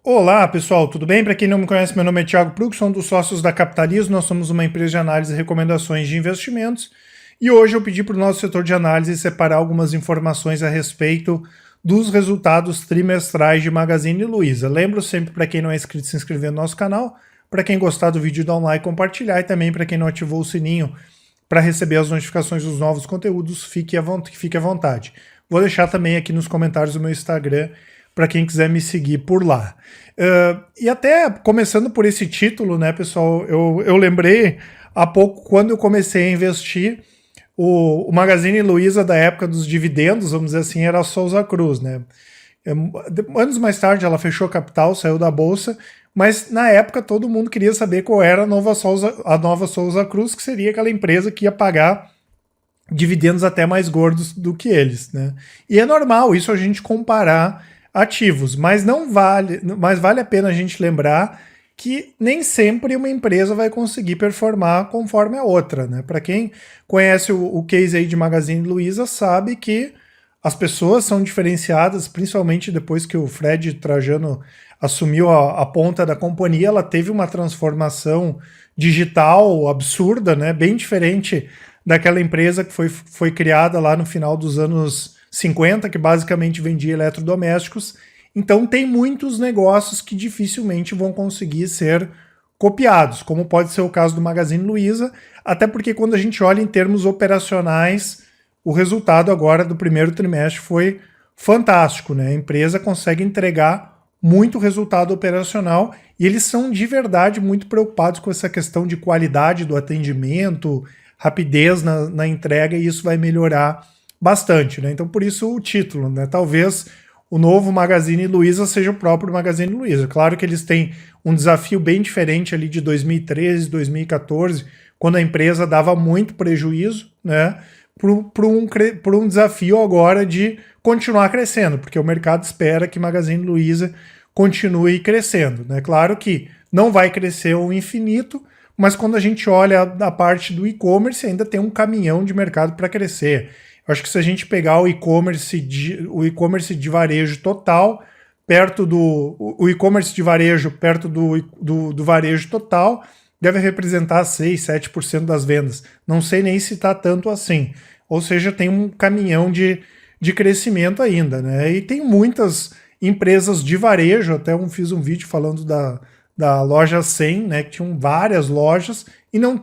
Olá pessoal, tudo bem? Para quem não me conhece, meu nome é Thiago Prux, sou um dos sócios da Capitalismo. Nós somos uma empresa de análise e recomendações de investimentos e hoje eu pedi para o nosso setor de análise separar algumas informações a respeito dos resultados trimestrais de Magazine Luiza. Lembro sempre, para quem não é inscrito, se inscrever no nosso canal, para quem gostar do vídeo, dar um like e compartilhar, e também para quem não ativou o sininho para receber as notificações dos novos conteúdos, fique à vontade. Vou deixar também aqui nos comentários o meu Instagram para quem quiser me seguir por lá. E até começando por esse título, né, pessoal, eu lembrei há pouco, quando eu comecei a investir, o Magazine Luiza da época dos dividendos, vamos dizer assim, era a Souza Cruz, né? Anos mais tarde ela fechou capital, saiu da bolsa, mas na época todo mundo queria saber qual era a nova Souza Cruz, que seria aquela empresa que ia pagar dividendos até mais gordos do que eles, né? E é normal isso a gente comparar ativos, mas mas vale a pena a gente lembrar que nem sempre uma empresa vai conseguir performar conforme a outra, né? Para quem conhece o case aí de Magazine Luiza sabe que as pessoas são diferenciadas, principalmente depois que o Fred Trajano assumiu a ponta da companhia, ela teve uma transformação digital absurda, né? Bem diferente daquela empresa que foi criada lá no final dos anos 50, que basicamente vendia eletrodomésticos. Então tem muitos negócios que dificilmente vão conseguir ser copiados, como pode ser o caso do Magazine Luiza, até porque quando a gente olha em termos operacionais, o resultado agora do primeiro trimestre foi fantástico, né? A empresa consegue entregar muito resultado operacional e eles são de verdade muito preocupados com essa questão de qualidade do atendimento, rapidez na entrega, e isso vai melhorar bastante, né? Então por isso o título, né? Talvez o novo Magazine Luiza seja o próprio Magazine Luiza. Claro que eles têm um desafio bem diferente ali de 2013, 2014, quando a empresa dava muito prejuízo, né? Por um desafio agora de continuar crescendo, porque o mercado espera que Magazine Luiza continue crescendo, né? Claro que não vai crescer ao infinito, mas quando a gente olha a parte do e-commerce, ainda tem um caminhão de mercado para crescer. Eu acho que se a gente pegar o e-commerce de varejo total, o e-commerce de varejo perto do varejo total, deve representar 6, 7% das vendas. Não sei nem se está tanto assim. Ou seja, tem um caminhão de crescimento ainda, né? E tem muitas empresas de varejo, até fiz um vídeo falando da loja 100, né, que tinham várias lojas e não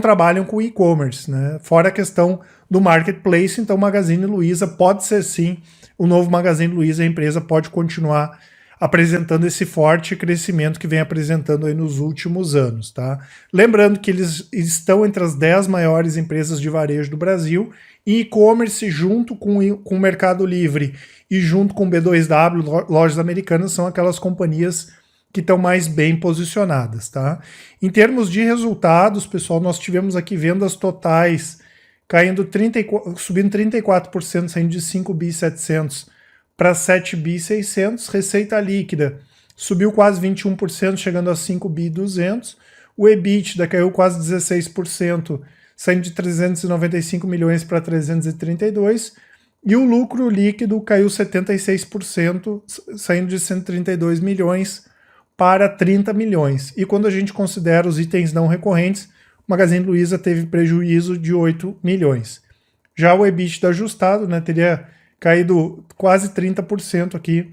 trabalham com e-commerce, né? Fora a questão do marketplace, então o Magazine Luiza pode ser sim o novo Magazine Luiza, a empresa pode continuar apresentando esse forte crescimento que vem apresentando aí nos últimos anos, tá? Lembrando que eles estão entre as 10 maiores empresas de varejo do Brasil, e e-commerce junto com o Mercado Livre e junto com o B2W, Lojas Americanas, são aquelas companhias que estão mais bem posicionadas, tá? Em termos de resultados, pessoal, nós tivemos aqui vendas totais subindo 34%, saindo de 5.700 para 7.600, receita líquida subiu quase 21%, chegando a 5.200, o EBITDA caiu quase 16%, saindo de 395 milhões para 332, e o lucro líquido caiu 76%, saindo de 132 milhões para 30 milhões. E quando a gente considera os itens não recorrentes, o Magazine Luiza teve prejuízo de 8 milhões. Já o EBITDA ajustado, né, teria caído quase 30% aqui,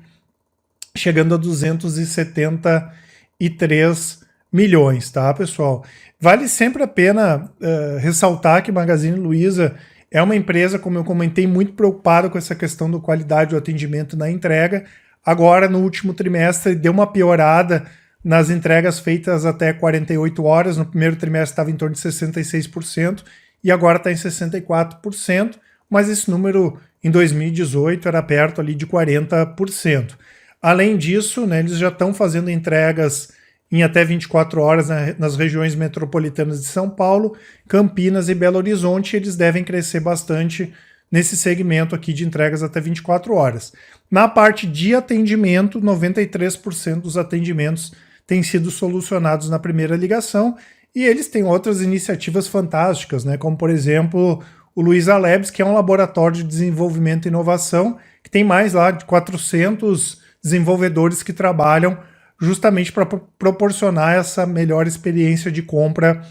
chegando a 273 milhões, tá, pessoal? Vale sempre a pena ressaltar que Magazine Luiza é uma empresa, como eu comentei, muito preocupada com essa questão da qualidade do atendimento na entrega. Agora, no último trimestre, deu uma piorada nas entregas feitas até 48 horas. No primeiro trimestre estava em torno de 66% e agora está em 64%, mas esse número em 2018 era perto ali de 40%. Além disso, né, eles já estão fazendo entregas em até 24 horas nas regiões metropolitanas de São Paulo, Campinas e Belo Horizonte. Eles devem crescer bastante nesse segmento aqui de entregas até 24 horas. Na parte de atendimento, 93% dos atendimentos têm sido solucionados na primeira ligação, e eles têm outras iniciativas fantásticas, né, como por exemplo o Luiza Labs, que é um laboratório de desenvolvimento e inovação, que tem mais lá de 400 desenvolvedores que trabalham justamente para proporcionar essa melhor experiência de compra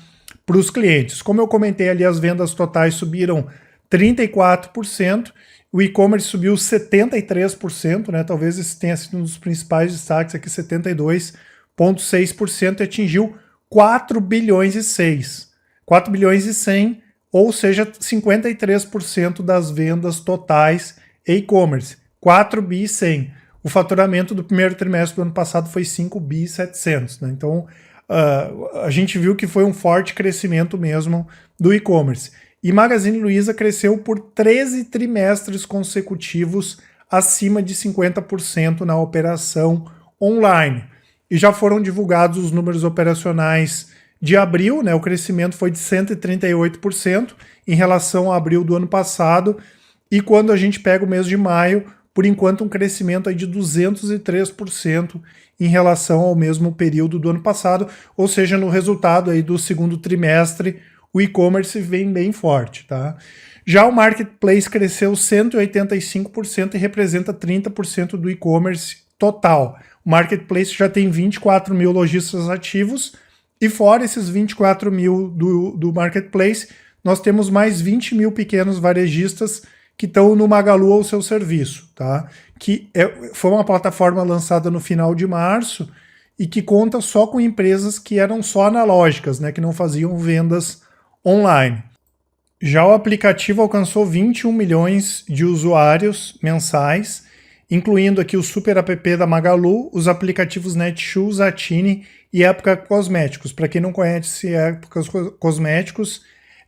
para os clientes. Como eu comentei ali, as vendas totais subiram 34%, o e-commerce subiu 73%, né? Talvez esse tenha sido um dos principais destaques aqui, 72,6%, e atingiu 4 bilhões e 6. 4 bilhões e 100, ou seja, 53% das vendas totais e-commerce. 4 bi e 100. O faturamento do primeiro trimestre do ano passado foi 5 bi e 700, né? Então, a gente viu que foi um forte crescimento mesmo do e-commerce. E Magazine Luiza cresceu por 13 trimestres consecutivos acima de 50% na operação online. E já foram divulgados os números operacionais de abril, né? O crescimento foi de 138% em relação a abril do ano passado. E quando a gente pega o mês de maio, por enquanto um crescimento aí de 203% em relação ao mesmo período do ano passado, ou seja, no resultado aí do segundo trimestre, o e-commerce vem bem forte, tá? Já o Marketplace cresceu 185% e representa 30% do e-commerce total. O Marketplace já tem 24 mil lojistas ativos e fora esses 24 mil do Marketplace, nós temos mais 20 mil pequenos varejistas que estão no Magalu ao seu serviço, tá? Foi uma plataforma lançada no final de março e que conta só com empresas que eram só analógicas, né? Que não faziam vendas online. Já o aplicativo alcançou 21 milhões de usuários mensais, incluindo aqui o Super App da Magalu, os aplicativos Netshoes, Atini e Época Cosméticos. Para quem não conhece Época Cosméticos,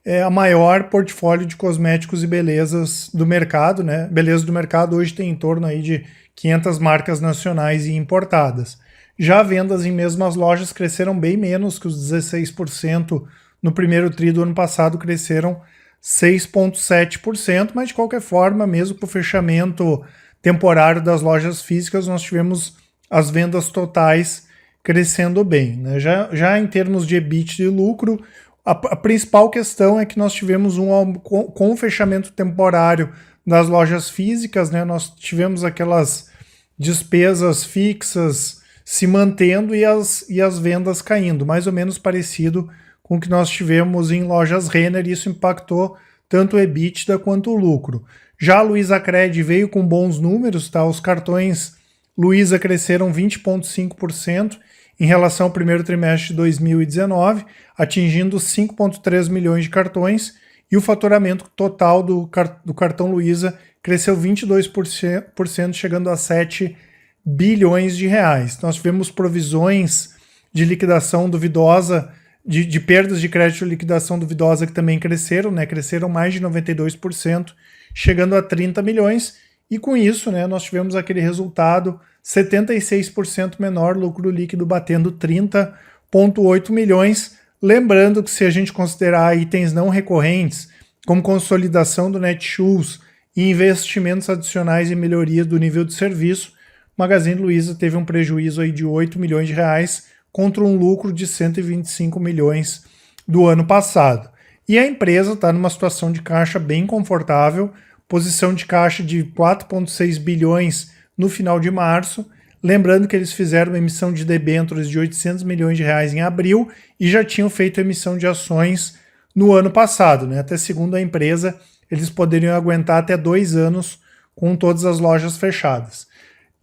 é a maior portfólio de cosméticos e belezas do mercado, né? Beleza do mercado hoje tem em torno aí de 500 marcas nacionais e importadas. Já vendas em mesmas lojas cresceram bem menos que os 16% no primeiro tri do ano passado, cresceram 6,7%, mas de qualquer forma, mesmo com o fechamento temporário das lojas físicas, nós tivemos as vendas totais crescendo bem, né? Já em termos de EBIT e lucro, a principal questão é que nós tivemos com o fechamento temporário das lojas físicas, né? Nós tivemos aquelas despesas fixas se mantendo e as vendas caindo, mais ou menos parecido com o que nós tivemos em lojas Renner, e isso impactou tanto o EBITDA quanto o lucro. Já a Luizacred veio com bons números, tá? Os cartões Luiza cresceram 20,5% em relação ao primeiro trimestre de 2019, atingindo 5,3 milhões de cartões, e o faturamento total do cartão Luiza cresceu 22%, chegando a 7 bilhões de reais. Nós tivemos provisões de liquidação duvidosa, de perdas de crédito e liquidação duvidosa que também cresceram, né? Cresceram mais de 92%, chegando a 30 milhões, e com isso, né, nós tivemos aquele resultado 76% menor, lucro líquido batendo 30,8 milhões. Lembrando que se a gente considerar itens não recorrentes, como consolidação do Netshoes e investimentos adicionais em melhoria do nível de serviço, Magazine Luiza teve um prejuízo aí de 8 milhões de reais contra um lucro de 125 milhões do ano passado. E a empresa está numa situação de caixa bem confortável, posição de caixa de 4,6 bilhões no final de março. Lembrando que eles fizeram uma emissão de debêntures de 800 milhões de reais em abril e já tinham feito emissão de ações no ano passado, né? Até segundo a empresa, eles poderiam aguentar até 2 anos com todas as lojas fechadas.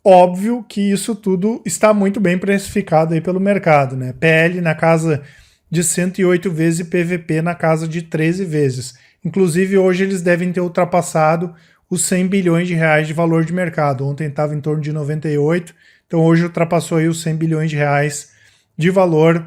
Óbvio que isso tudo está muito bem precificado aí pelo mercado, né? PL na casa de 108 vezes e PVP na casa de 13 vezes. Inclusive, hoje eles devem ter ultrapassado os 100 bilhões de reais de valor de mercado. Ontem estava em torno de 98, então hoje ultrapassou aí os 100 bilhões de reais de valor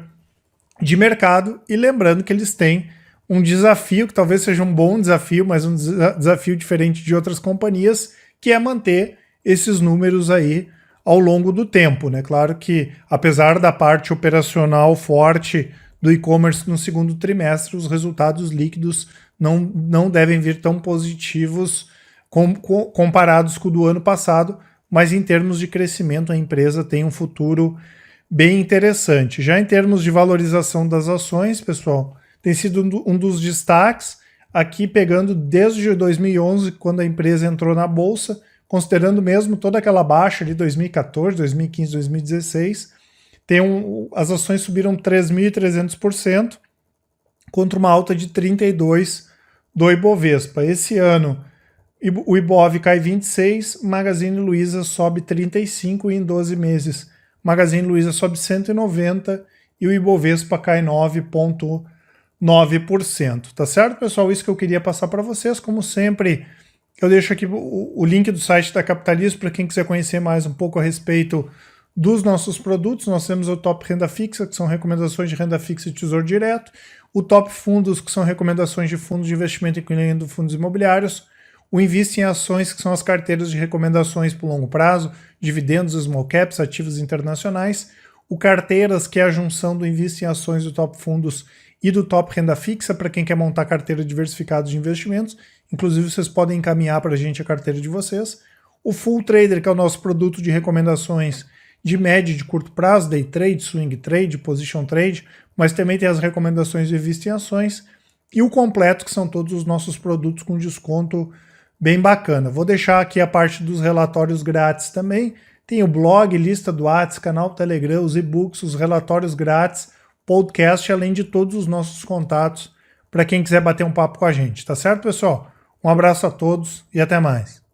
de mercado. E lembrando que eles têm um desafio, que talvez seja um bom desafio, mas um desafio diferente de outras companhias, que é manter esses números aí ao longo do tempo, né? Claro que, apesar da parte operacional forte do e-commerce no segundo trimestre, os resultados líquidos não devem vir tão positivos comparados com o do ano passado, mas em termos de crescimento a empresa tem um futuro bem interessante. Já em termos de valorização das ações, pessoal, tem sido um dos destaques, aqui pegando desde 2011, quando a empresa entrou na Bolsa, considerando mesmo toda aquela baixa de 2014, 2015, 2016, as ações subiram 3.300%, contra uma alta de 32% do Ibovespa. Esse ano, o Ibov cai 26%, Magazine Luiza sobe 35% em 12 meses. Magazine Luiza sobe 190% e o Ibovespa cai 9,9%. Tá certo, pessoal? Isso que eu queria passar para vocês. Como sempre, eu deixo aqui o link do site da Capitalismo para quem quiser conhecer mais um pouco a respeito dos nossos produtos. Nós temos o Top Renda Fixa, que são recomendações de renda fixa e tesouro direto. O Top Fundos, que são recomendações de fundos de investimento, incluindo fundos imobiliários. O Invista em Ações, que são as carteiras de recomendações por longo prazo, dividendos, small caps, ativos internacionais. O Carteiras, que é a junção do Invista em Ações, do Top Fundos e do Top Renda Fixa, para quem quer montar carteira diversificada de investimentos. Inclusive, vocês podem encaminhar para a gente a carteira de vocês. O Full Trader, que é o nosso produto de recomendações de médio e de curto prazo, day trade, swing trade, position trade, mas também tem as recomendações de Invista em Ações. E o Completo, que são todos os nossos produtos com desconto bem bacana. Vou deixar aqui a parte dos relatórios grátis também. Tem o blog, lista do WhatsApp, canal Telegram, os e-books, os relatórios grátis, podcast, além de todos os nossos contatos para quem quiser bater um papo com a gente. Tá certo, pessoal? Um abraço a todos e até mais.